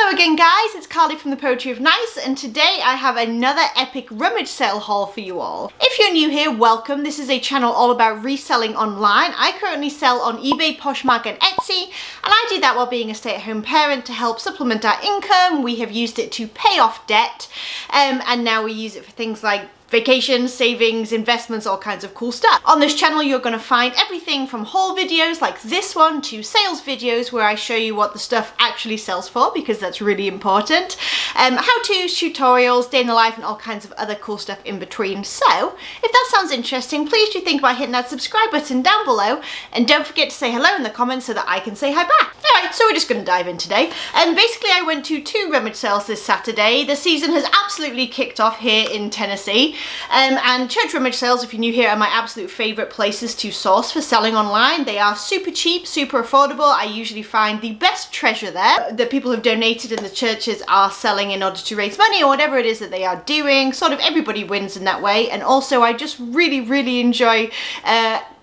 Hello again guys, it's Carly from the Poetry of Nice, and today I have another epic rummage sale haul for you all. If you're new here, welcome. This is a channel all about reselling online. I currently sell on eBay, Poshmark and Etsy, and I do that while being a stay-at-home parent to help supplement our income. We have used it to pay off debt, and now we use it for things like vacations, savings, investments, all kinds of cool stuff. On this channel you're going to find everything from haul videos like this one to sales videos where I show you what the stuff actually sells for, because that's really important. How-tos, tutorials, day in the life and all kinds of other cool stuff in between. So if that sounds interesting, please do think about hitting that subscribe button down below, and don't forget to say hello in the comments so that I can say hi back. Alright, so we're just going to dive in today. Basically I went to 2 rummage sales this Saturday. The season has absolutely kicked off here in Tennessee. And church rummage sales, if you're new here, are my absolute favourite places to source for selling online. They are super cheap, super affordable. I usually find the best treasure there that people have donated and the churches are selling in order to raise money or whatever it is that they are doing. Sort of everybody wins in that way. And also I just really enjoy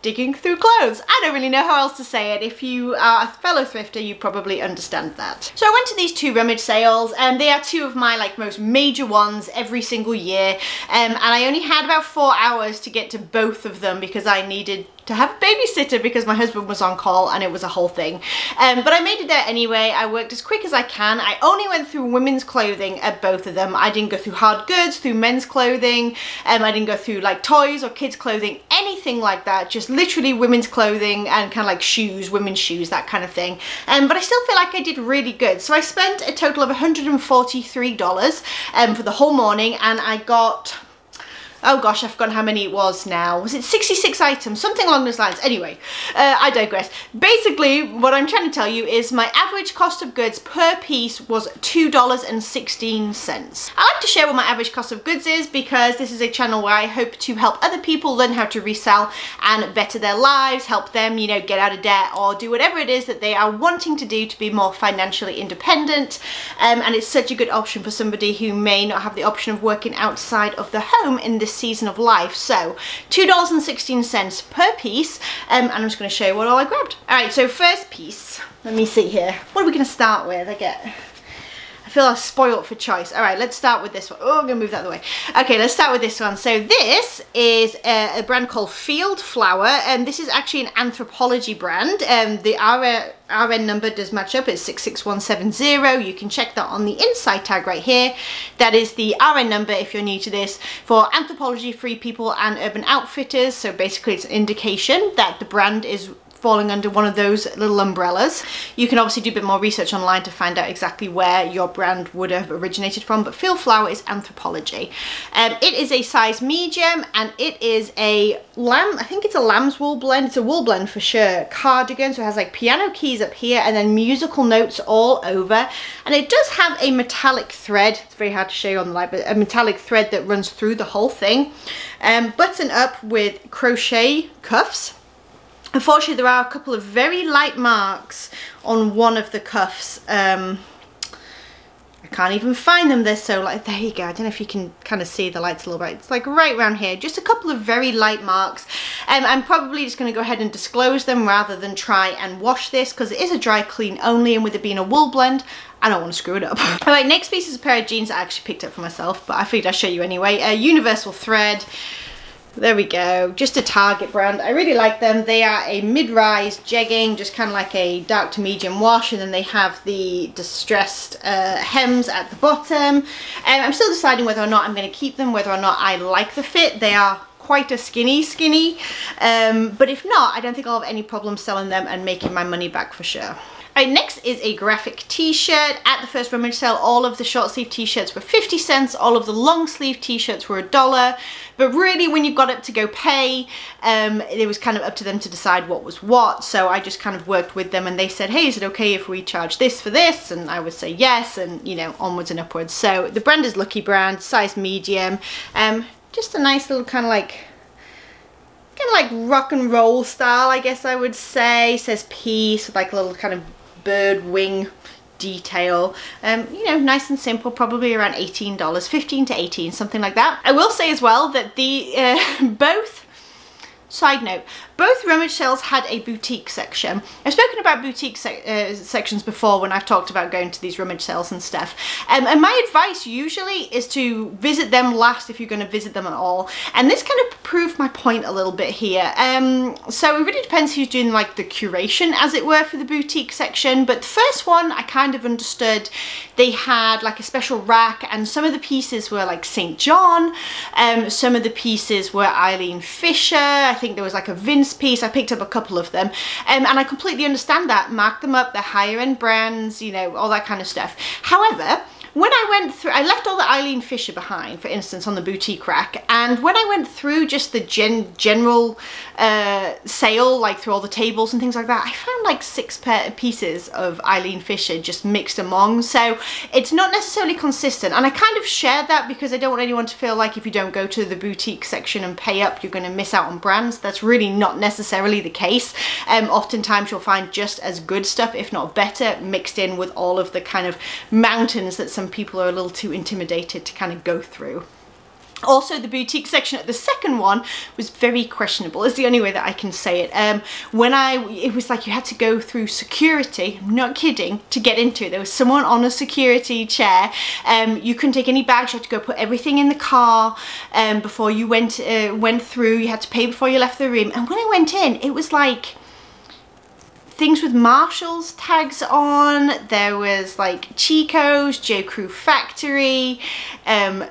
digging through clothes. I don't really know how else to say it. If you are a fellow thrifter, you probably understand that. So I went to these 2 rummage sales, and they are 2 of my most major ones every single year, and I only had about 4 hours to get to both of them because I needed to have a babysitter because my husband was on call and it was a whole thing. But I made it there anyway. I worked as quick as I can. I only went through women's clothing at both of them. I didn't go through hard goods, through men's clothing. I didn't go through toys or kids clothing, anything like that. Just literally women's clothing and kind of shoes, women's shoes, that kind of thing. But I still feel like I did really good. So I spent a total of $143 for the whole morning, and I got, oh gosh, I've forgotten how many it was now. Was it 66 items? Something along those lines. Anyway, I digress. Basically, what I'm trying to tell you is my average cost of goods per piece was $2.16. I like to share what my average cost of goods is because this is a channel where I hope to help other people learn how to resell and better their lives, help them, get out of debt or do whatever it is that they are wanting to do to be more financially independent. And it's such a good option for somebody who may not have the option of working outside of the home in this season of life. So $2.16 per piece, and I'm just going to show you what all I grabbed. Alright, so first piece, let me see here. What are we going to start with? I feel I'm spoiled for choice. Alright, let's start with this one. Oh, I'm going to move that the way. Okay, let's start with this one. So this is a brand called Field Flower, and this is actually an Anthropology brand. The RN number does match up. It's 66170. You can check that on the inside tag right here. That is the RN number if you're new to this, for Anthropology, Free People and Urban Outfitters. So basically it's an indication that the brand is falling under one of those little umbrellas. You can obviously do a bit more research online to find out exactly where your brand would have originated from, but Field Flower is Anthropology. It is a size medium, and it is a lamb, I think it's a lamb's wool blend. It's a wool blend for sure. Cardigan, so it has piano keys up here and then musical notes all over, and it does have a metallic thread. It's very hard to show you on the light, but a metallic thread that runs through the whole thing. Button up with crochet cuffs. Unfortunately, there are a couple of very light marks on one of the cuffs. I can't even find them. They're so light. There you go. I don't know if you can kind of see the lights a little bit. It's right around here. Just a couple of very light marks. I'm probably just going to go ahead and disclose them rather than try and wash this, because it is a dry clean only, and with it being a wool blend, I don't want to screw it up. Alright, next piece is a pair of jeans that I actually picked up for myself, but I figured I'd show you anyway. A universal thread. There we go, just a Target brand. I really like them. They are a mid-rise jegging, just kind of like a dark to medium wash, and then they have the distressed hems at the bottom. I'm still deciding whether or not I'm going to keep them, whether or not I like the fit. They are quite a skinny, but if not, I don't think I'll have any problem selling them and making my money back for sure. Alright, next is a graphic t-shirt. At the first rummage sale, all of the short sleeve t-shirts were 50 cents, all of the long sleeve t-shirts were $1. But really, when you got up to go pay, it was kind of up to them to decide what was what. So I just kind of worked with them, and they said, hey, is it okay if we charge this for this? And I would say yes, and onwards and upwards. So the brand is Lucky Brand, size medium. Just a nice little kind of like rock and roll style, I guess I would say. It says peace with a little kind of bird wing detail. Nice and simple, probably around $18, 15 to 18, something like that. I will say as well that the both Side note, both Rummage sales had a boutique section. I've spoken about boutique sections before when I've talked about going to these Rummage sales and stuff. And my advice usually is to visit them last if you're going to visit them at all. And this kind of proved my point a little bit here. So it really depends who's doing like the curation, as it were, for the boutique section. But the first one I kind of understood. They had like a special rack, and some of the pieces were like St. John. Some of the pieces were Eileen Fisher. I think there was like a Vince piece. I picked up a couple of them, and I completely understand that. Mark them up, they're higher end brands, you know, all that kind of stuff. However, when I went through, I left all the Eileen Fisher behind, for instance, on the boutique rack, and when I went through just the general sale, like through all the tables and things like that, I found like 6 pieces of Eileen Fisher just mixed among, so it's not necessarily consistent. And I kind of shared that because I don't want anyone to feel like if you don't go to the boutique section and pay up, you're going to miss out on brands. That's really not necessarily the case. Oftentimes you'll find just as good stuff, if not better, mixed in with all of the kind of mountains that some people are a little too intimidated to kind of go through. Also, the boutique section at the second one was very questionable. It's the only way that I can say it. It was like you had to go through security, I'm not kidding, to get into it. There was someone on a security chair. You couldn't take any bags. You had to go put everything in the car before you went through. You had to pay before you left the room. And when I went in, it was like things with Marshall's tags on. There was like Chico's, J. Crew Factory,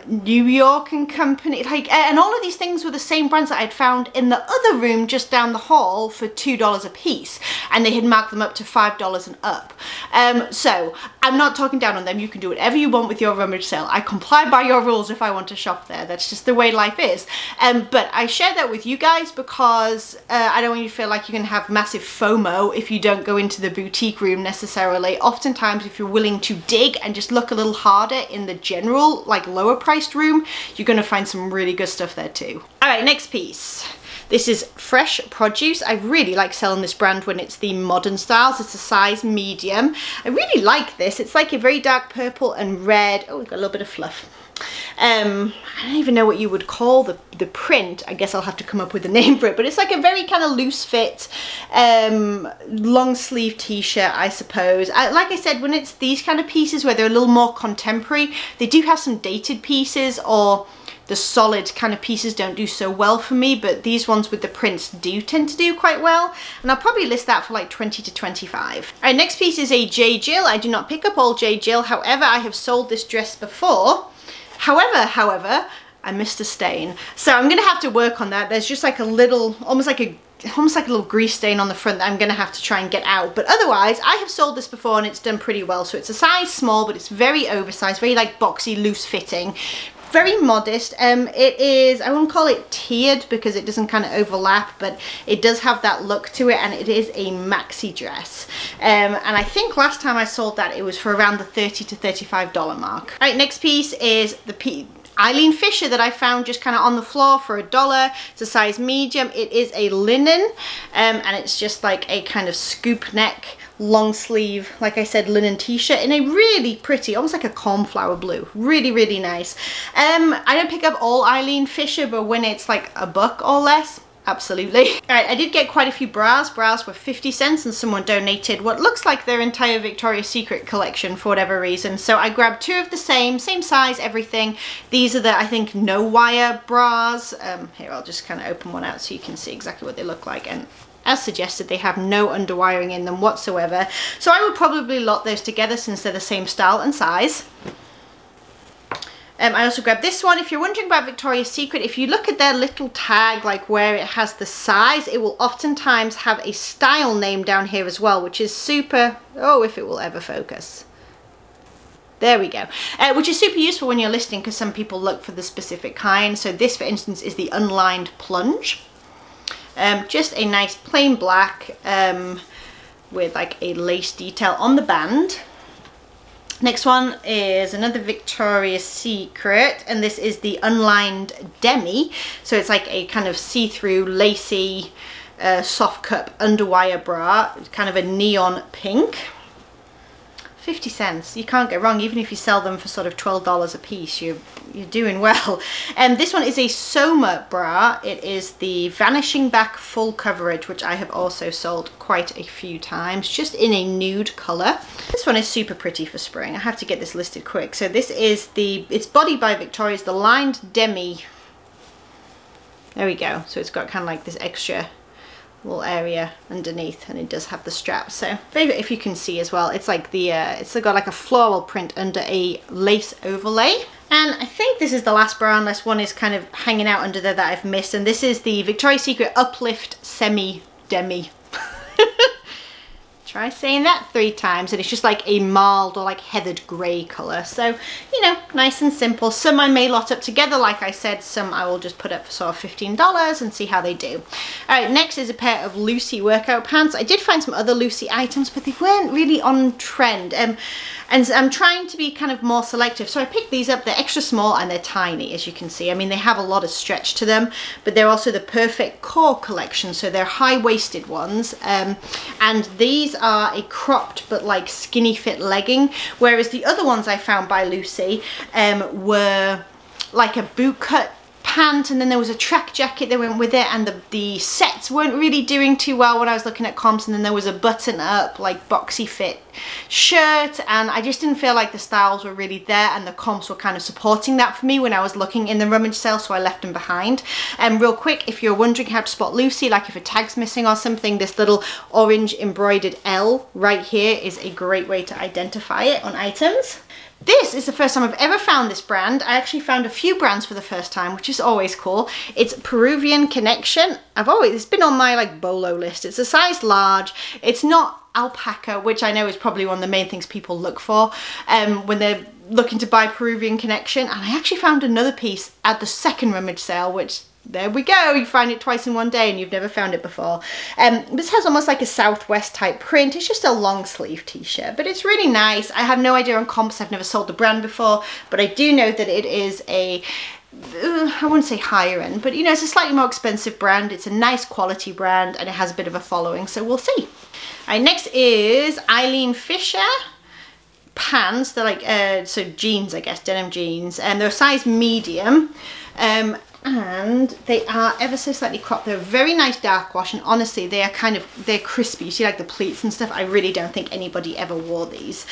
New York and Company, like, and all of these things were the same brands that I'd found in the other room just down the hall for $2 a piece, and they had marked them up to $5 and up. So I'm not talking down on them. You can do whatever you want with your Rummage sale. I comply by your rules if I want to shop there. That's just the way life is. But I share that with you guys because I don't want you to feel like you're gonna have massive FOMO if you don't go into the boutique room necessarily. Oftentimes, if you're willing to dig and just look a little harder in the general, like lower priced room, you're gonna find some really good stuff there too. All right, next piece. This is Fresh Produce. I really like selling this brand when it's the modern styles. It's a size medium. I really like this. It's like a very dark purple and red. Oh, we've got a little bit of fluff. I don't even know what you would call the print. I guess I'll have to come up with a name for it, but it's like a very kind of loose fit long sleeve t-shirt, I suppose. Like I said, when it's these kind of pieces where they're a little more contemporary, they do have some dated pieces, or the solid kind of pieces don't do so well for me, but these ones with the prints do tend to do quite well, and I'll probably list that for like 20 to 25. All right, next piece is a J. Jill. I do not pick up all J. Jill, however, I have sold this dress before. However, I missed a stain. So I'm gonna have to work on that. There's just like a little, almost like a little grease stain on the front that I'm gonna have to try and get out. But otherwise, I have sold this before and it's done pretty well. So it's a size small, but it's very oversized, very like boxy, loose fitting. Very modest. It is, I wouldn't call it tiered because it doesn't kind of overlap, but it does have that look to it, and it is a maxi dress. And I think last time I sold that, it was for around the $30 to $35 mark. All right, next piece is the Eileen Fisher that I found just kind of on the floor for $1. It's a size medium. It is a linen, and it's just like a kind of scoop neck, long sleeve, like I said, linen t-shirt in a really pretty, almost like a cornflower blue. Really, really nice. I don't pick up all Eileen Fisher, but when it's like $1 or less, absolutely. All right, I did get quite a few bras. Bras were 50 cents, and someone donated what looks like their entire Victoria's Secret collection for whatever reason. So I grabbed 2 of the same size, everything. These are the, I think, no wire bras. Here, I'll just kind of open one out so you can see exactly what they look like. And as suggested, they have no underwiring in them whatsoever. So I would probably lot those together since they're the same style and size. I also grabbed this one. If you're wondering about Victoria's Secret, if you look at their little tag, like where it has the size, it will oftentimes have a style name down here as well, which is super, oh, if it will ever focus. There we go. Which is super useful when you're listing, because some people look for the specific kind. So this, for instance, is the unlined plunge. Just a nice plain black with like a lace detail on the band. Next one is another Victoria's Secret, and this is the unlined demi. So it's like a kind of see-through lacy soft cup underwire bra. It's kind of a neon pink. 50 cents. You can't go wrong, even if you sell them for sort of $12 a piece, you're doing well. And this one is a Soma bra. It is the Vanishing Back Full Coverage, which I have also sold quite a few times, just in a nude color. This one is super pretty for spring. I have to get this listed quick. So this is it's Body by Victoria, it's the lined demi. There we go. So it's got kind of like this extra little area underneath, and it does have the strap. So maybe if you can see as well, it's like it's got like a floral print under a lace overlay. And I think this is the last bra, unless one is kind of hanging out under there that I've missed, and this is the Victoria's Secret Uplift Semi Demi. Try saying that 3 times, and it's just like a mild or like heathered grey colour. So, you know, nice and simple. Some I may lot up together, like I said, some I will just put up for sort of $15 and see how they do. Alright, next is a pair of Lucy workout pants. I did find some other Lucy items, but they weren't really on trend. And I'm trying to be kind of more selective. So I picked these up. They're extra small and they're tiny, as you can see. I mean, they have a lot of stretch to them, but they're also the perfect core collection. So they're high-waisted ones. And these are a cropped but like skinny fit legging, whereas the other ones I found by Lucy were like a boot cut pant, and then there was a track jacket that went with it, and the sets weren't really doing too well when I was looking at comps. And then there was a button up like boxy fit shirt, and I just didn't feel like the styles were really there, and the comps were kind of supporting that for me when I was looking in the rummage sale, so I left them behind. And real quick, if you're wondering how to spot Lucy, like if a tag's missing or something, this little orange embroidered L right here is a great way to identify it on items. This is the first time I've ever found this brand. I actually found a few brands for the first time, which is always cool. It's Peruvian Connection. It's been on my like bolo list. It's a size large. It's not alpaca, which I know is probably one of the main things people look for when they're looking to buy Peruvian Connection. And I actually found another piece at the second rummage sale, which there we go, you find it twice in one day and you've never found it before. This has almost like a Southwest type print. It's just a long sleeve t-shirt, but it's really nice. I have no idea on comps. I've never sold the brand before, but I do know that it is a I wouldn't say higher end, but you know, it's a slightly more expensive brand. It's a nice quality brand and it has a bit of a following, so we'll see. All right, next is Eileen Fisher pants. They're like so jeans, I guess, denim jeans, and they're a size medium. And they are ever so slightly cropped. They're a very nice dark wash, and honestly they're crispy. You see like the pleats and stuff. I really don't think anybody ever wore these.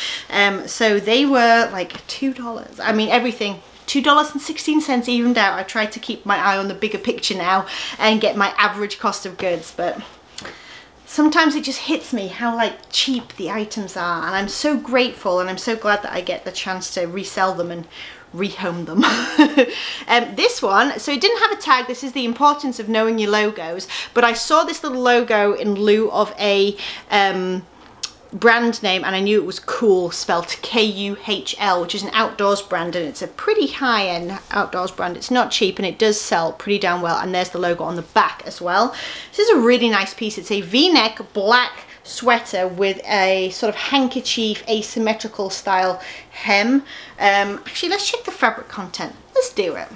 So they were like $2. I mean, everything $2.16 evened out. I tried to keep my eye on the bigger picture now and get my average cost of goods, but sometimes it just hits me how like cheap the items are, and I'm so grateful and I'm so glad that I get the chance to resell them and rehome them. This one, so it didn't have a tag. This is the importance of knowing your logos, but I saw this little logo in lieu of a brand name, and I knew it was cool, spelled K-U-H-L, which is an outdoors brand, and it's a pretty high-end outdoors brand. It's not cheap, and it does sell pretty damn well, and there's the logo on the back as well. This is a really nice piece. It's a V-neck black sweater with a sort of handkerchief asymmetrical style hem. Actually, let's check the fabric content. Let's do it.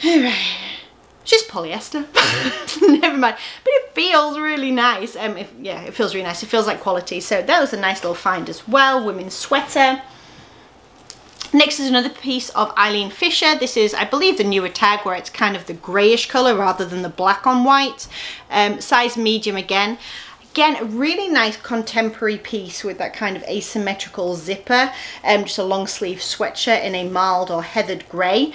Alright, just polyester. Never mind, but it feels really nice. Yeah, it feels really nice. It feels like quality, so that was a nice little find as well. Women's sweater. Next is another piece of Eileen Fisher. This is, I believe, the newer tag where it's kind of the greyish colour rather than the black on white. Size medium again. Again, a really nice contemporary piece with that kind of asymmetrical zipper. Just a long sleeve sweatshirt in a mild or heathered grey.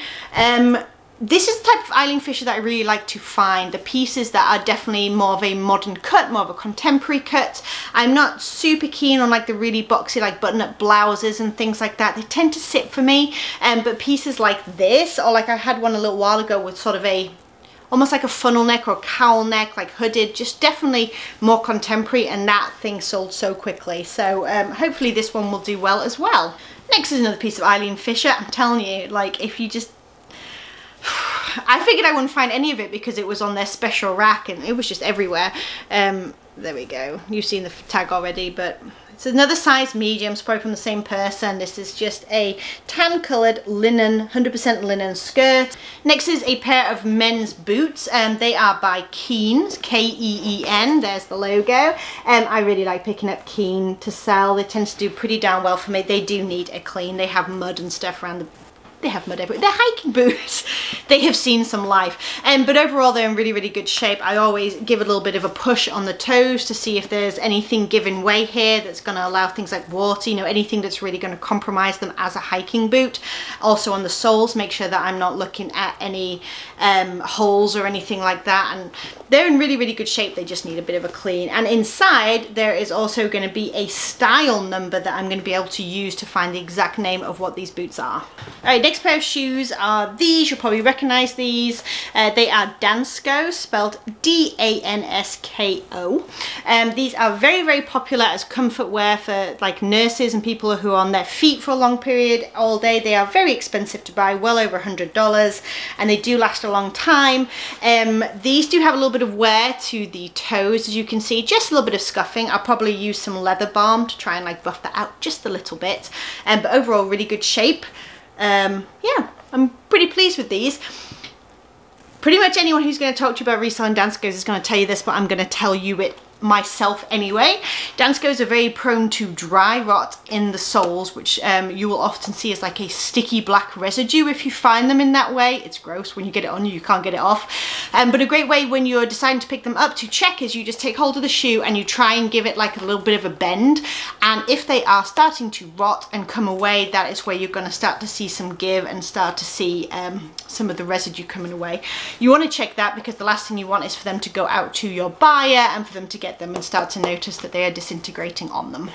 This is the type of Eileen Fisher that I really like to find. The pieces that are definitely more of a modern cut, more of a contemporary cut. I'm not super keen on like the really boxy like button-up blouses and things like that. They tend to sit for me. But pieces like this, or like I had one a little while ago with sort of a almost like a funnel neck or cowl neck, like hooded, just definitely more contemporary, and that thing sold so quickly. So hopefully this one will do well as well. Next is another piece of Eileen Fisher. I'm telling you, like if you just I figured I wouldn't find any of it because it was on their special rack and it was just everywhere. There we go. You've seen the tag already, but It's another size medium, it's probably from the same person. This is just a tan coloured linen, 100% linen skirt. Next is a pair of men's boots. They are by Keen, K-E-E-N, there's the logo. I really like picking up Keen to sell. They tend to do pretty darn well for me. They do need a clean. They have mud and stuff around the... They have mud everywhere. They're hiking boots. They have seen some life. But overall, they're in really, really good shape. I always give a little bit of a push on the toes to see if there's anything giving way here that's going to allow things like water, you know, anything that's really going to compromise them as a hiking boot. Also on the soles, make sure that I'm not looking at any holes or anything like that. And they're in really, really good shape. They just need a bit of a clean. And inside, there is also going to be a style number that I'm going to be able to use to find the exact name of what these boots are. All right, next pair of shoes are these. You'll probably recognize these. They are Dansko, spelled D-A-N-S-K-O. These are very, very popular as comfort wear for like nurses and people who are on their feet for a long period all day. They are very expensive to buy, well over $100, and they do last a long time. These do have a little bit of wear to the toes, as you can see, just a little bit of scuffing. I'll probably use some leather balm to try and like buff that out just a little bit. But overall, really good shape. Yeah, I'm pretty pleased with these. Pretty much anyone who's going to talk to you about reselling Danskos is going to tell you this, but I'm going to tell you it myself anyway. Danskos are very prone to dry rot in the soles, which you will often see as like a sticky black residue if you find them in that way. It's gross. When you get it on you can't get it off. But a great way when you're deciding to pick them up to check is you just take hold of the shoe and you try and give it like a little bit of a bend, and if they are starting to rot and come away, that is where you're going to start to see some give and start to see some of the residue coming away. You want to check that because the last thing you want is for them to go out to your buyer and for them to get them and start to notice that they are disintegrating on them.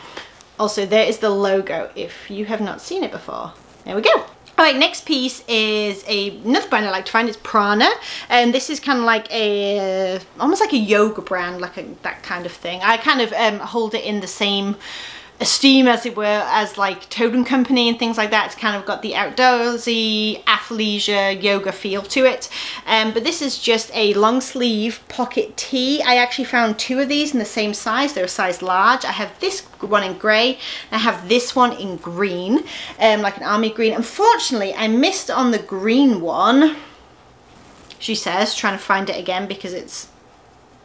Also, there is the logo if you have not seen it before. There we go. All right, next piece is another brand I like to find. It's Prana, and this is kind of like a almost like a yoga brand, like that kind of thing. I kind of hold it in the same esteem as it were as like Toad & Company and things like that. It's kind of got the outdoorsy athleisure yoga feel to it. But this is just a long sleeve pocket tee. I actually found two of these in the same size. They're a size large. I have this one in grey and I have this one in green, like an army green. Unfortunately, I missed on the green one, she says, trying to find it again because it's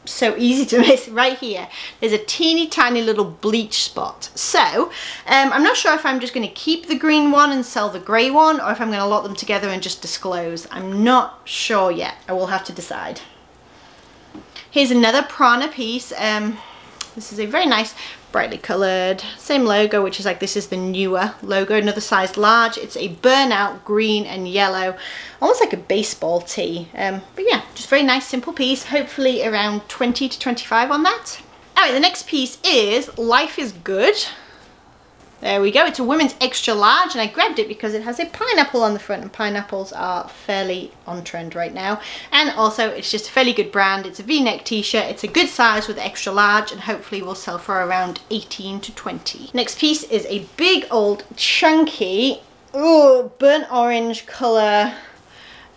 so easy to miss. Right here there's a teeny tiny little bleach spot, so I'm not sure if I'm just going to keep the green one and sell the grey one, or if I'm going to lock them together and just disclose. I'm not sure yet. I will have to decide. Here's another Prana piece. This is a very nice brightly coloured, same logo, which is like, this is the newer logo, another size large. It's a burnout green and yellow, almost like a baseball tee. But yeah, just very nice simple piece, hopefully around 20 to 25 on that. All right, the next piece is Life is Good. There we go. It's a women's extra large, and I grabbed it because it has a pineapple on the front, and pineapples are fairly on trend right now. And also it's just a fairly good brand. It's a V-neck t-shirt. It's a good size with extra large, and hopefully will sell for around 18 to 20. Next piece is a big old chunky, burnt orange color,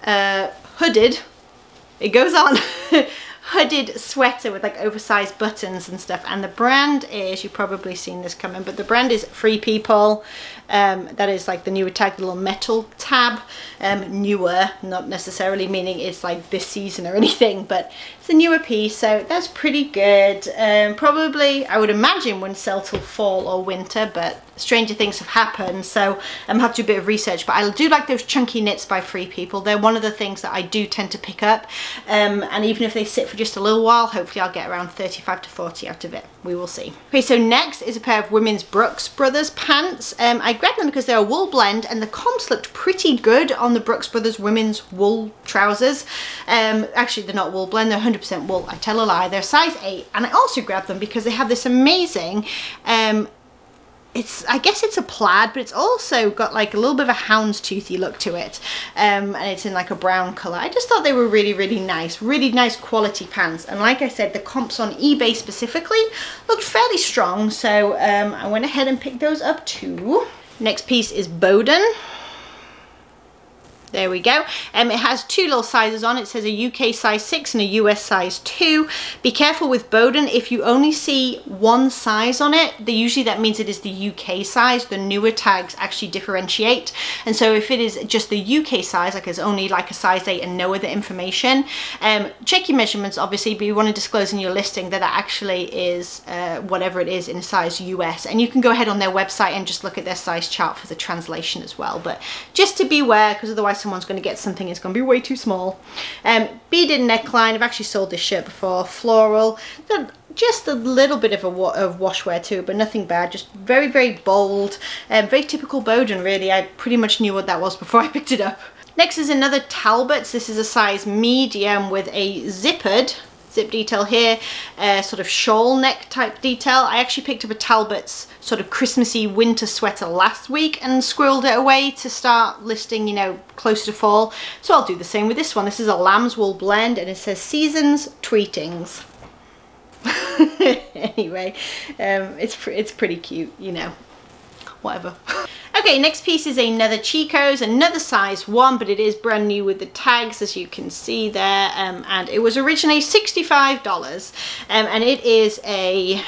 hooded, it goes on, hooded sweater with like oversized buttons and stuff, and the brand is, you've probably seen this coming, but the brand is Free People. That is like the newer tag, the little metal tab. Newer, not necessarily meaning it's like this season or anything, but it's a newer piece, so that's pretty good. Probably, I would imagine, wouldn't sell till fall or winter, but stranger things have happened, so I'm have to do a bit of research. But I do like those chunky knits by Free People. They're one of the things that I do tend to pick up, and even if they sit for just a little while, hopefully I'll get around 35 to 40 out of it. We will see. Okay, so next is a pair of women's Brooks Brothers pants. I grabbed them because they're a wool blend, and the comps looked pretty good on the Brooks Brothers women's wool trousers. Actually, they're not wool blend, they're 100% wool. I tell a lie, they're size 8, and I also grabbed them because they have this amazing, I guess it's a plaid, but it's also got like a little bit of a houndstoothy look to it, and it's in like a brown color. I just thought they were really nice quality pants, and like I said, the comps on eBay specifically looked fairly strong, so I went ahead and picked those up too. Next piece is Bohdan. There we go. It has two little sizes on. It says a UK size 6 and a US size 2. Be careful with Bohdan. If you only see one size on it, usually that means it is the UK size. The newer tags actually differentiate. And so if it is just the UK size, like it's only like a size 8 and no other information, check your measurements obviously, but you want to disclose in your listing that actually is whatever it is in size US. And you can go ahead on their website and just look at their size chart for the translation as well. But just to beware, because otherwise someone's going to get something it's going to be way too small. Beaded neckline. I've actually sold this shirt before. Floral. Just a little bit of washwear too, but nothing bad. Just very, very bold. Very typical Bohdan, really. I pretty much knew what that was before I picked it up. Next is another Talbots. This is a size medium with a zippered zip detail here, sort of shawl neck type detail. I actually picked up a Talbots sort of Christmassy winter sweater last week and squirreled it away to start listing, you know, closer to fall. So I'll do the same with this one. This is a lamb's wool blend and it says Seasons Tweetings. Anyway, it's pretty cute, you know, whatever. Okay, next piece is another Chico's, another size 1, but it is brand new with the tags, as you can see there, and it was originally $65, and it is a,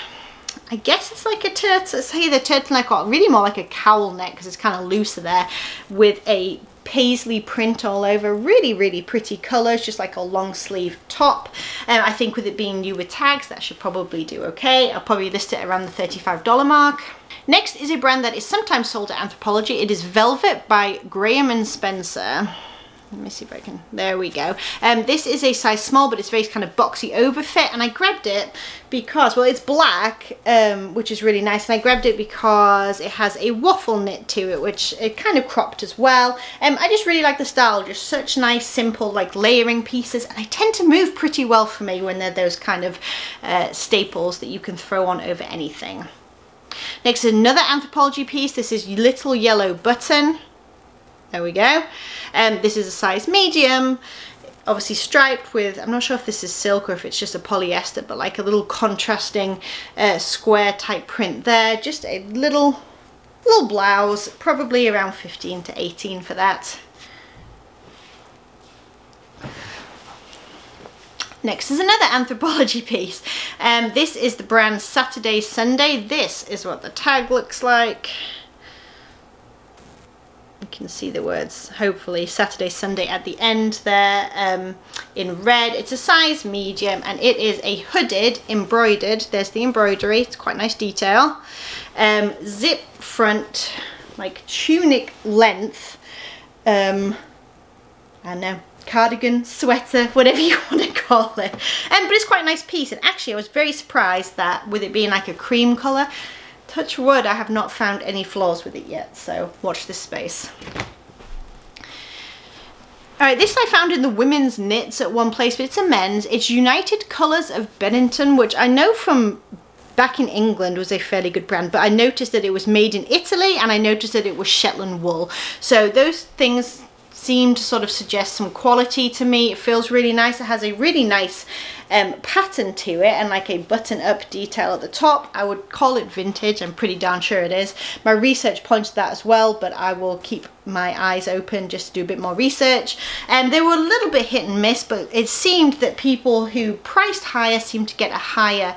I guess it's like a turtle, it's either turtleneck or really more like a cowl neck because it's kind of looser there, with a paisley print all over. Really, really pretty colors, just like a long sleeve top. I think with it being new with tags, that should probably do okay. I'll probably list it around the $35 mark. Next is a brand that is sometimes sold at Anthropologie. It is Velvet by Graham & Spencer. Let me see if I can, there we go. This is a size small, but it's very kind of boxy overfit, and I grabbed it because, well, it's black, which is really nice, and I grabbed it because it has a waffle knit to it, which it kind of cropped as well. I just really like the style, just such nice, simple, like layering pieces, and they tend to move pretty well for me when they're those kind of staples that you can throw on over anything. Next is another Anthropologie piece. This is Little Yellow Button. There we go. This is a size medium, obviously striped with, I'm not sure if this is silk or if it's just a polyester, but like a little contrasting square type print there. Just a little blouse, probably around 15 to 18 for that. Next is another Anthropologie piece. This is the brand Saturday Sunday. This is what the tag looks like. You can see the words, hopefully, Saturday Sunday at the end there, in red. It's a size medium and it is a hooded, embroidered, there's the embroidery, it's quite nice detail, zip front, like tunic length, I don't know, cardigan, sweater, whatever you want to call it. But it's quite a nice piece, and actually I was very surprised that with it being like a cream colour, touch wood, I have not found any flaws with it yet, so watch this space. Alright, this I found in the women's knits at one place, but it's a men's. It's United Colours of Bennington, which I know from back in England was a fairly good brand, but I noticed that it was made in Italy, and I noticed that it was Shetland wool. So those things seem to sort of suggest some quality to me. It feels really nice. It has a really nice pattern to it and like a button up detail at the top. I would call it vintage. I'm pretty darn sure it is. My research points to that as well, but I will keep my eyes open just to do a bit more research. They were a little bit hit and miss, but it seemed that people who priced higher seemed to get a higher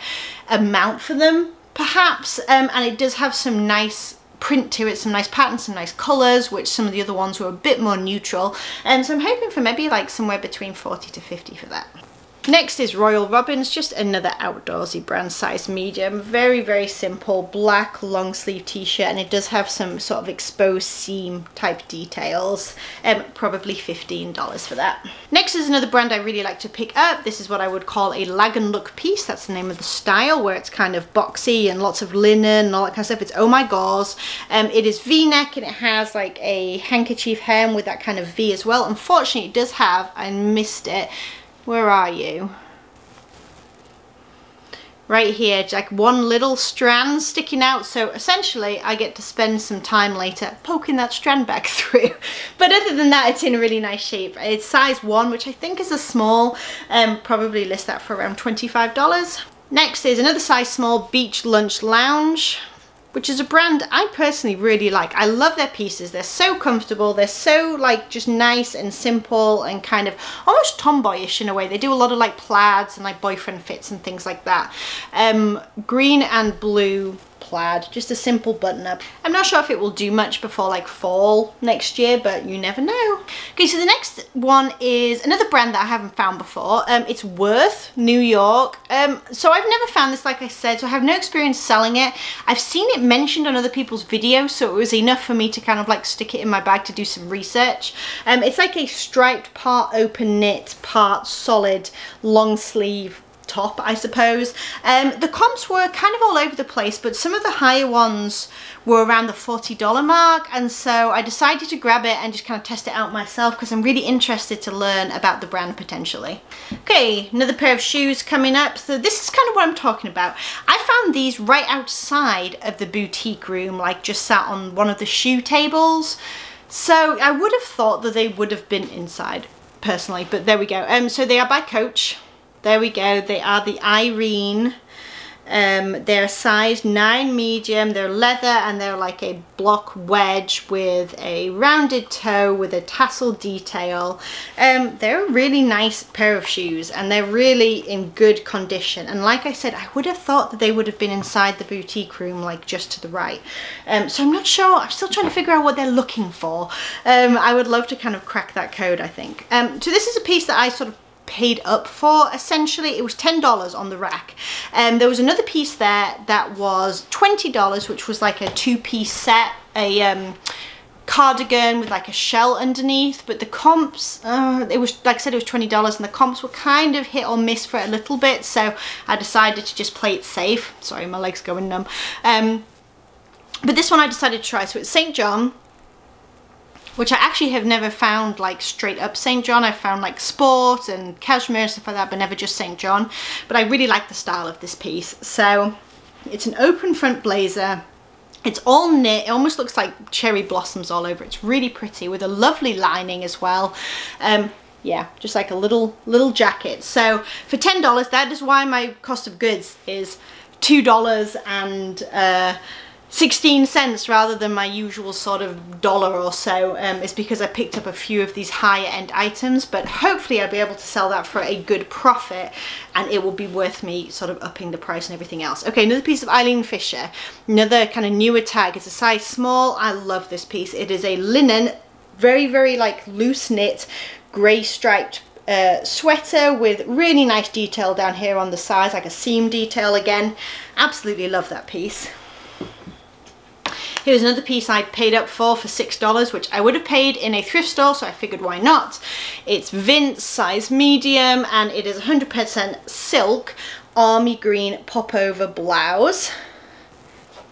amount for them perhaps, and it does have some nice print to it, some nice patterns, some nice colours, which some of the other ones were a bit more neutral, so I'm hoping for maybe like somewhere between 40 to 50 for that. Next is Royal Robbins, just another outdoorsy brand, size medium. Very, very simple, black long sleeve t-shirt, and it does have some sort of exposed seam type details. Probably $15 for that. Next is another brand I really like to pick up. This is what I would call a lag and look piece. That's the name of the style, where it's kind of boxy and lots of linen and all that kind of stuff. It's Oh My Gauze. It is V-neck and it has like a handkerchief hem with that kind of V as well. Unfortunately, it does have, I missed it, where are you? Right here, like one little strand sticking out, so essentially I get to spend some time later poking that strand back through. But other than that, it's in a really nice shape. It's size 1, which I think is a small, probably list that for around $25. Next is another size small, Beach Lunch Lounge. which is a brand I personally really like. I love their pieces. They're so comfortable. They're so like just nice and simple and kind of almost tomboyish in a way. They do a lot of like plaids and like boyfriend fits and things like that. Green and blue plaid, just a simple button up. I'm not sure if it will do much before like fall next year, but you never know. Okay, so the next one is another brand that I haven't found before. It's Worth, New York. So I've never found this, like I said, so I have no experience selling it. I've seen it mentioned on other people's videos, so it was enough for me to kind of like stick it in my bag to do some research. It's like a striped, part open knit, part solid, long sleeve top, I suppose. The comps were kind of all over the place, but some of the higher ones were around the $40 mark, and so I decided to grab it and just kind of test it out myself because I'm really interested to learn about the brand potentially. Okay, another pair of shoes coming up. So this is kind of what I'm talking about. I found these right outside of the boutique room, like just sat on one of the shoe tables. So I would have thought that they would have been inside personally, but there we go. So they are by Coach. There we go. They are the Eileen. They're size 9 medium. They're leather and they're like a block wedge with a rounded toe with a tassel detail. They're a really nice pair of shoes and they're really in good condition. And like I said, I would have thought that they would have been inside the boutique room, like just to the right. So I'm not sure. I'm still trying to figure out what they're looking for. I would love to kind of crack that code, I think. So this is a piece that I sort of paid up for. Essentially it was $10 on the rack. There was another piece there that was $20, which was like a 2-piece set, a cardigan with like a shell underneath, but the comps, it was, like I said, it was $20 and the comps were kind of hit or miss for a little bit, so I decided to just play it safe. Sorry, my leg's going numb. But this one I decided to try. So it's St. John, which I actually have never found like straight up St. John. I've found like sport and cashmere and stuff like that, but never just St. John. But I really like the style of this piece. So it's an open front blazer. It's all knit. It almost looks like cherry blossoms all over. It's really pretty with a lovely lining as well. Yeah, just like a little jacket. So for $10, that is why my cost of goods is $2 and 16 cents rather than my usual sort of dollar or so. It's because I picked up a few of these higher end items, but hopefully I'll be able to sell that for a good profit and it will be worth me sort of upping the price and everything else. Okay, another piece of Eileen Fisher, another kind of newer tag. It's a size small. I love this piece. It is a linen, very like loose knit, grey striped sweater with really nice detail down here on the sides, like a seam detail again. Absolutely love that piece. Here's another piece I paid up for $6, which I would have paid in a thrift store, so I figured why not. It's Vince, size medium, and it is 100% silk, army green popover blouse.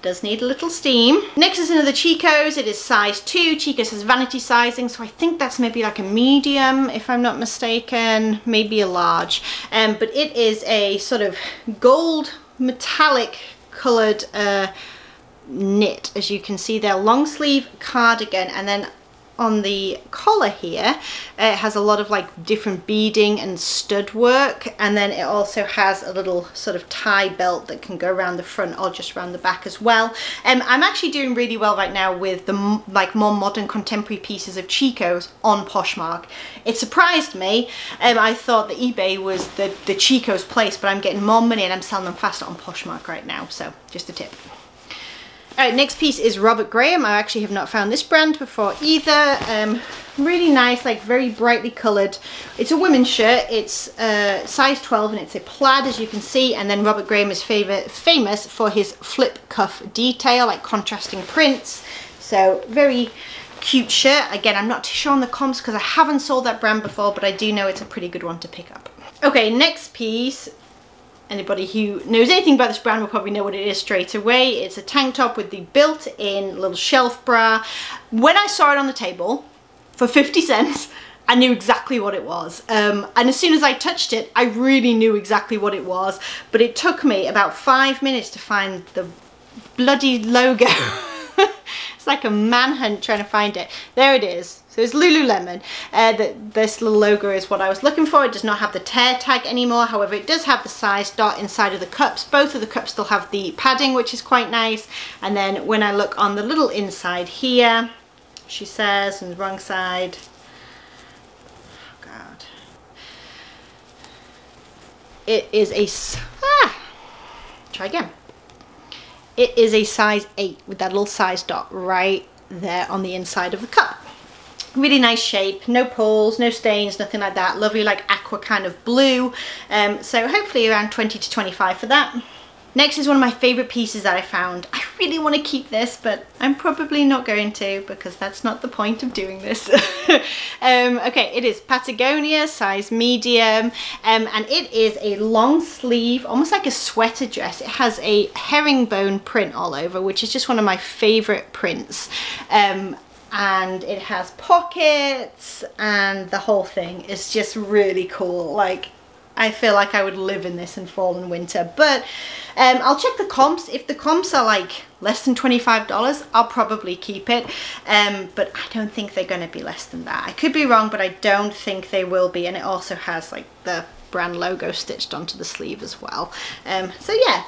Does need a little steam. Next is another Chico's. It is size 2. Chico's has vanity sizing, so I think that's maybe like a medium, if I'm not mistaken, maybe a large. But it is a sort of gold metallic coloured knit, as you can see there, long sleeve cardigan, and then on the collar here it has a lot of like different beading and stud work, and then it also has a little sort of tie belt that can go around the front or just around the back as well. I'm actually doing really well right now with the like more modern contemporary pieces of Chico's on Poshmark. It surprised me. I thought that eBay was the Chico's place, but I'm getting more money and I'm selling them faster on Poshmark right now, so just a tip. Alright, next piece is Robert Graham. I actually have not found this brand before either. Really nice, like very brightly coloured. It's a women's shirt. It's size 12 and it's a plaid, as you can see. And then Robert Graham is famous for his flip cuff detail, like contrasting prints. So very cute shirt. Again, I'm not too sure on the comps because I haven't sold that brand before, but I do know it's a pretty good one to pick up. Okay, next piece. Anybody who knows anything about this brand will probably know what it is straight away. It's a tank top with the built-in little shelf bra. When I saw it on the table for 50 cents, I knew exactly what it was. And as soon as I touched it, I really knew exactly what it was. But it took me about 5 minutes to find the bloody logo. It's like a manhunt trying to find it. There it is. So it's Lululemon. This little logo is what I was looking for. It does not have the tear tag anymore. However, it does have the size dot inside of the cups. Both of the cups still have the padding, which is quite nice. And then when I look on the little inside here, she says on the wrong side, oh God, it is a, try again. It is a size 8 with that little size dot right there on the inside of the cup. Really nice shape, no pulls, no stains, nothing like that. Lovely like aqua kind of blue. So hopefully around 20 to 25 for that. Next is one of my favorite pieces that I found. I really want to keep this, but I'm probably not going to because that's not the point of doing this. Okay, it is Patagonia, size medium, and it is a long sleeve, almost like a sweater dress. It has a herringbone print all over, which is just one of my favorite prints. And it has pockets and the whole thing is just really cool. Like, I feel like I would live in this in fall and winter, but I'll check the comps. If the comps are like less than $25, I'll probably keep it, but I don't think they're going to be less than that. I could be wrong, but I don't think they will be. And it also has like the brand logo stitched onto the sleeve as well. So yeah,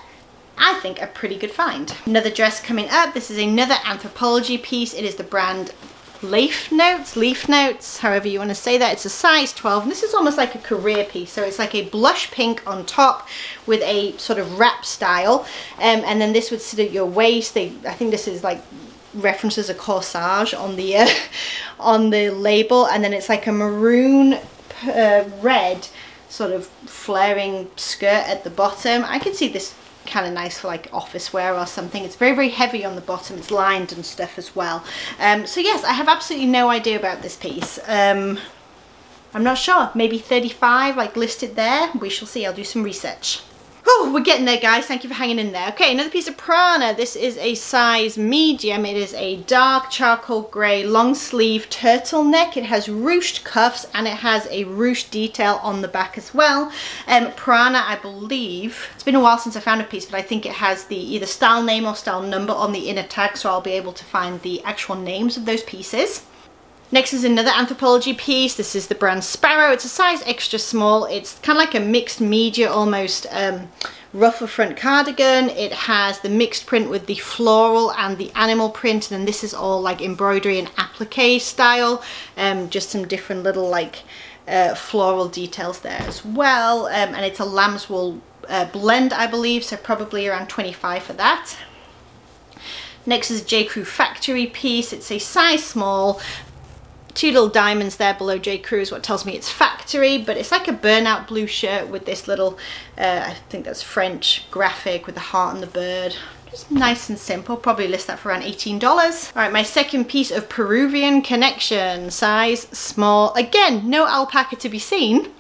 I think a pretty good find. Another dress coming up. This is another Anthropologie piece. It is the brand Leaf Notes, however you want to say that. It's a size 12, and this is almost like a career piece. So it's like a blush pink on top with a sort of wrap style, and then this would sit at your waist. I think this is like references a corsage on the on the label, and then it's like a maroon red sort of flaring skirt at the bottom. I could see this kind of nice for like office wear or something. It's very, very heavy on the bottom. It's lined and stuff as well. So yes, I have absolutely no idea about this piece. I'm not sure. Maybe 35 like listed there. We shall see. I'll do some research. Oh, we're getting there, guys. Thank you for hanging in there. Okay, another piece of Prana. This is a size medium. It is a dark charcoal grey long sleeve turtleneck. It has ruched cuffs and it has a ruched detail on the back as well. Prana, I believe, it's been a while since I found a piece, but I think it has the either style name or style number on the inner tag, so I'll be able to find the actual names of those pieces. Next is another Anthropologie piece. This is the brand Sparrow. It's a size extra small. It's kind of like a mixed media, almost ruffle front cardigan. It has the mixed print with the floral and the animal print, and then this is all like embroidery and applique style. Just some different little like floral details there as well. And it's a lamb's wool blend, I believe, so probably around 25 for that. Next is a J. Crew factory piece. It's a size small. Two little diamonds there below J. Crew is what tells me it's factory, but it's like a burnout blue shirt with this little, I think that's French graphic with the heart and the bird. Just nice and simple. Probably list that for around $18. All right, my second piece of Peruvian Connection, size small. Again, no alpaca to be seen,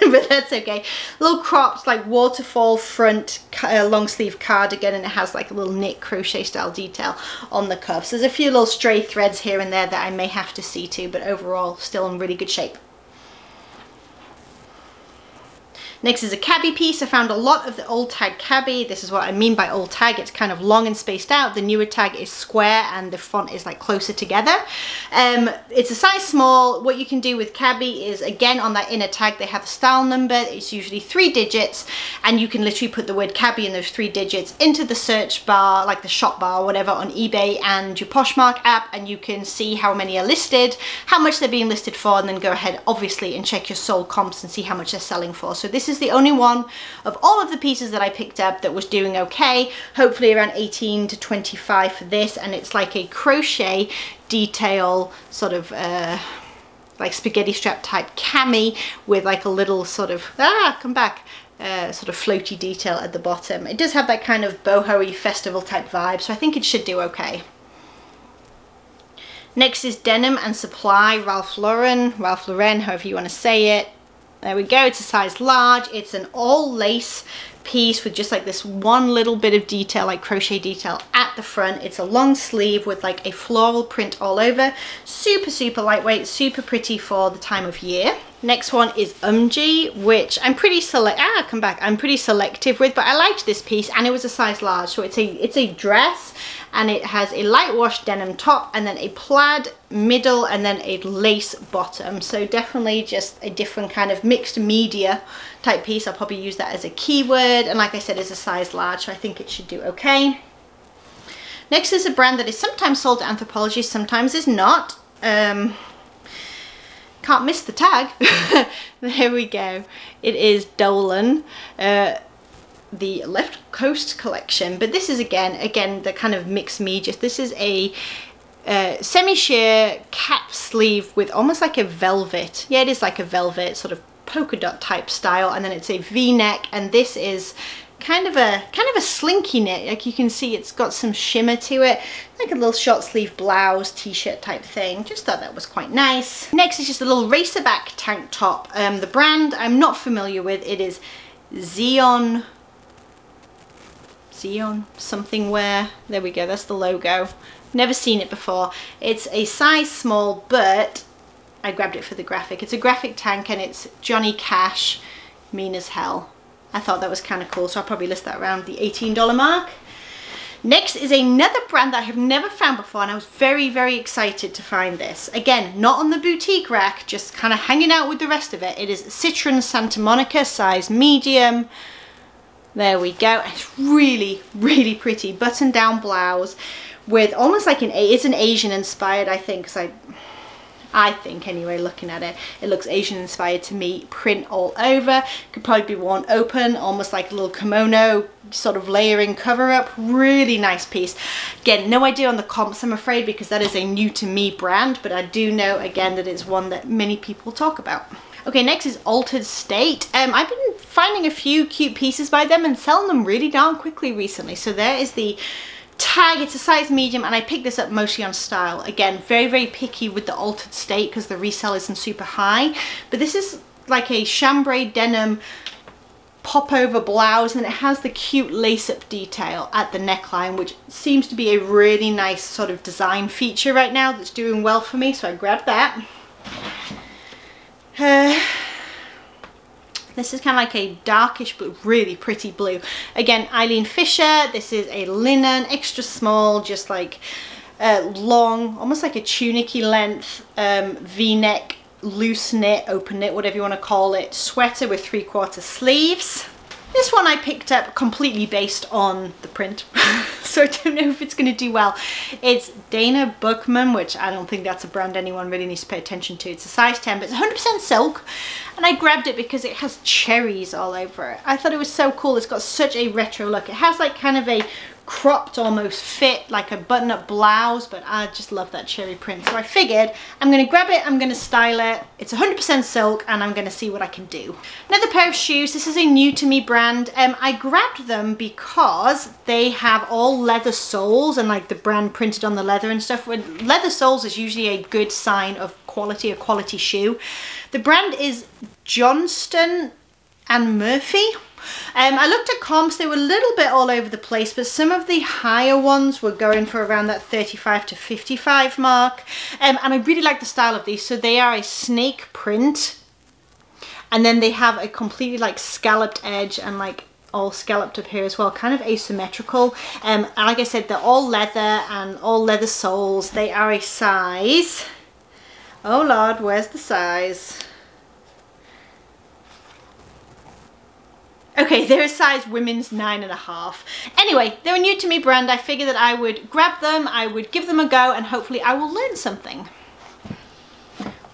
but that's okay. Little cropped like waterfall front long sleeve cardigan, and it has like a little knit crochet style detail on the cuffs. There's a few little stray threads here and there that I may have to see to, but overall still in really good shape. Next is a cabbie piece. I found a lot of the old tag cabbie. This is what I mean by old tag. It's kind of long and spaced out. The newer tag is square and the font is like closer together. It's a size small. What you can do with cabbie is, again, on that inner tag, they have a style number. It's usually 3 digits, and you can literally put the word cabbie in those 3 digits into the search bar, like the shop bar or whatever, on eBay and your Poshmark app, and you can see how many are listed, how much they're being listed for, and then go ahead, obviously, and check your sold comps and see how much they're selling for. So this is the only one of all of the pieces that I picked up that was doing okay. Hopefully around 18 to 25 for this, and it's like a crochet detail sort of like spaghetti strap type cami with like a little sort of sort of floaty detail at the bottom. It does have that kind of boho-y festival type vibe, so I think it should do okay. Next is Denim and Supply, Ralph Lauren, however you want to say it. There we go. It's a size large. It's an all lace piece with just like this one little bit of detail, like crochet detail at the front. It's a long sleeve with like a floral print all over. Super, super lightweight, super pretty for the time of year. Next one is which I'm pretty I'm pretty selective with, but I liked this piece and it was a size large. So it's a dress and it has a light wash denim top and then a plaid middle and then a lace bottom. So definitely just a different kind of mixed media type piece. I'll probably use that as a keyword, and like I said, it's a size large, so I think it should do okay. Next is a brand that is sometimes sold at Anthropologie, sometimes is not. Can't miss the tag. There we go. It is Dolan, the Left Coast collection. But this is again the kind of mixed media. This is a semi-sheer cap sleeve with almost like a velvet. Yeah, it is like a velvet sort of polka dot type style, and then it's a V-neck, and this is kind of a slinky knit. Like you can see, it's got some shimmer to it, like a little short sleeve blouse t-shirt type thing. Just thought that was quite nice. Next is just a little Racerback tank top. The brand I'm not familiar with. It is Zeon something wear. There we go, that's the logo. Never seen it before. It's a size small, but I grabbed it for the graphic. It's a graphic tank and it's Johnny Cash, mean as hell. I thought that was kind of cool, so I'll probably list that around the $18 mark. Next is another brand that I have never found before, and I was very, very excited to find this. Again, not on the boutique rack, just kind of hanging out with the rest of it. It is Citron Santa Monica, size medium. There we go. It's really, really pretty. Button down blouse with almost like it's an Asian inspired, I think, because I think anyway, looking at it, it looks Asian inspired to me. Print all over, could probably be worn open, almost like a little kimono sort of layering cover up. Really nice piece. Again, no idea on the comps, I'm afraid, because that is a new to me brand, but I do know again that it's one that many people talk about. Okay, next is Altered State. I've been finding a few cute pieces by them and selling them really darn quickly recently. So there is the tag. It's a size medium, and I picked this up mostly on style. Again, very, very picky with the Altered State because the resale isn't super high, but this is like a chambray denim pop over blouse, and it has the cute lace up detail at the neckline, which seems to be a really nice sort of design feature right now that's doing well for me, so I grabbed that. This is kind of like a darkish but really pretty blue. Again, Eileen Fisher. This is a linen, extra small, just like long, almost like a tunicky length V-neck, loose knit, open knit, whatever you want to call it, sweater with 3/4 sleeves. This one I picked up completely based on the print, so I don't know if it's going to do well. It's Dana Buchman, which I don't think that's a brand anyone really needs to pay attention to. It's a size 10, but it's 100% silk, and I grabbed it because it has cherries all over it. I thought it was so cool. It's got such a retro look. It has like kind of a cropped almost fit, like a button-up blouse, but I just love that cherry print, so I figured I'm going to grab it, I'm going to style it. It's 100% silk, and I'm going to see what I can do. Another pair of shoes. This is a new to me brand. I grabbed them because they have all leather soles and like the brand printed on the leather and stuff. When leather soles is usually a good sign of quality, a quality shoe. The brand is Johnston and Murphy. I looked at comps. They were a little bit all over the place, but some of the higher ones were going for around that 35 to 55 mark, and I really like the style of these. So they are a snake print, and then they have a completely like scalloped edge and like all scalloped up here as well, kind of asymmetrical. Like I said, they're all leather and all leather soles. They are a size, oh Lord, where's the size? Okay, they're a size women's 9.5. Anyway, they're a new to me brand. I figured that I would grab them, I would give them a go, and hopefully I will learn something.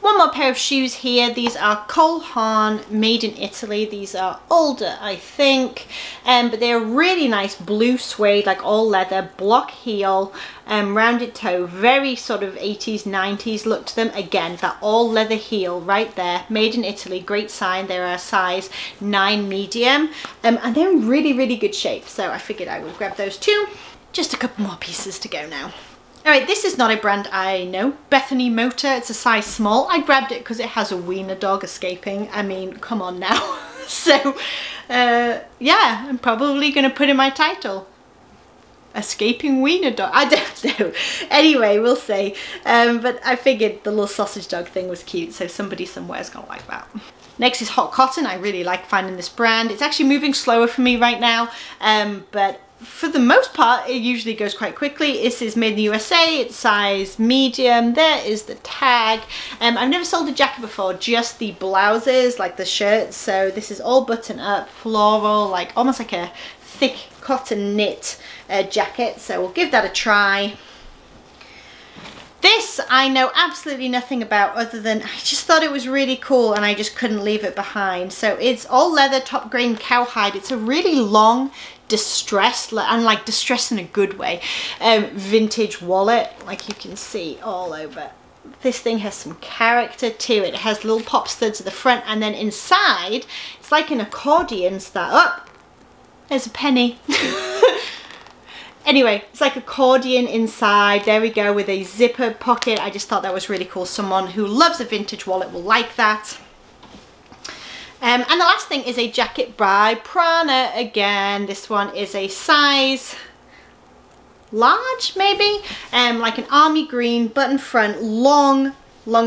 One more pair of shoes here. These are Cole Haan, made in Italy. These are older, I think, but they're really nice blue suede, like all leather, block heel, rounded toe, very sort of 80s, 90s look to them. Again, that all leather heel right there, made in Italy, great sign. They're a size 9 medium, and they're in really, really good shape, so I figured I would grab those too. Just a couple more pieces to go now. Alright, this is not a brand I know. Bethany Motor, it's a size small. I grabbed it because it has a wiener dog escaping. I mean, come on now. So, yeah, I'm probably going to put in my title. escaping wiener dog. I don't know. Anyway, we'll see. But I figured the little sausage dog thing was cute, so somebody somewhere is gonna like that. Next is hot cotton. I really like finding this brand. It's actually moving slower for me right now, but for the most part, it usually goes quite quickly. This is made in the USA. It's size medium. There is the tag. I've never sold a jacket before, just the blouses, like the shirts. So this is all button up, floral, like almost like a thick cotton knit jacket. So we'll give that a try. This I know absolutely nothing about other than I just thought it was really cool and I just couldn't leave it behind. So it's all leather, top grain cowhide. It's a really long distressed, and like distressed in a good way, vintage wallet, like you can see all over. This thing has some character to it. It has little pop studs at the front, and then inside it's like an accordion style. Oh, there's a penny. Anyway, it's like accordion inside. There we go, with a zipper pocket. I just thought that was really cool. Someone who loves a vintage wallet will like that. And the last thing is a jacket by Prana. Again, this one is a size large, maybe, like an army green button front, long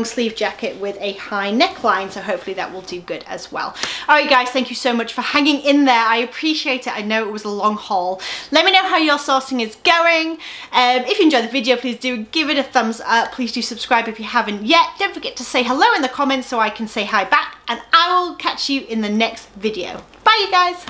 sleeve jacket with a high neckline, so hopefully that will do good as well. All right guys, thank you so much for hanging in there. I appreciate it. I know it was a long haul. Let me know how your sourcing is going. If you enjoyed the video, please do give it a thumbs up. Please do subscribe if you haven't yet. Don't forget to say hello in the comments so I can say hi back, and I will catch you in the next video. Bye you guys.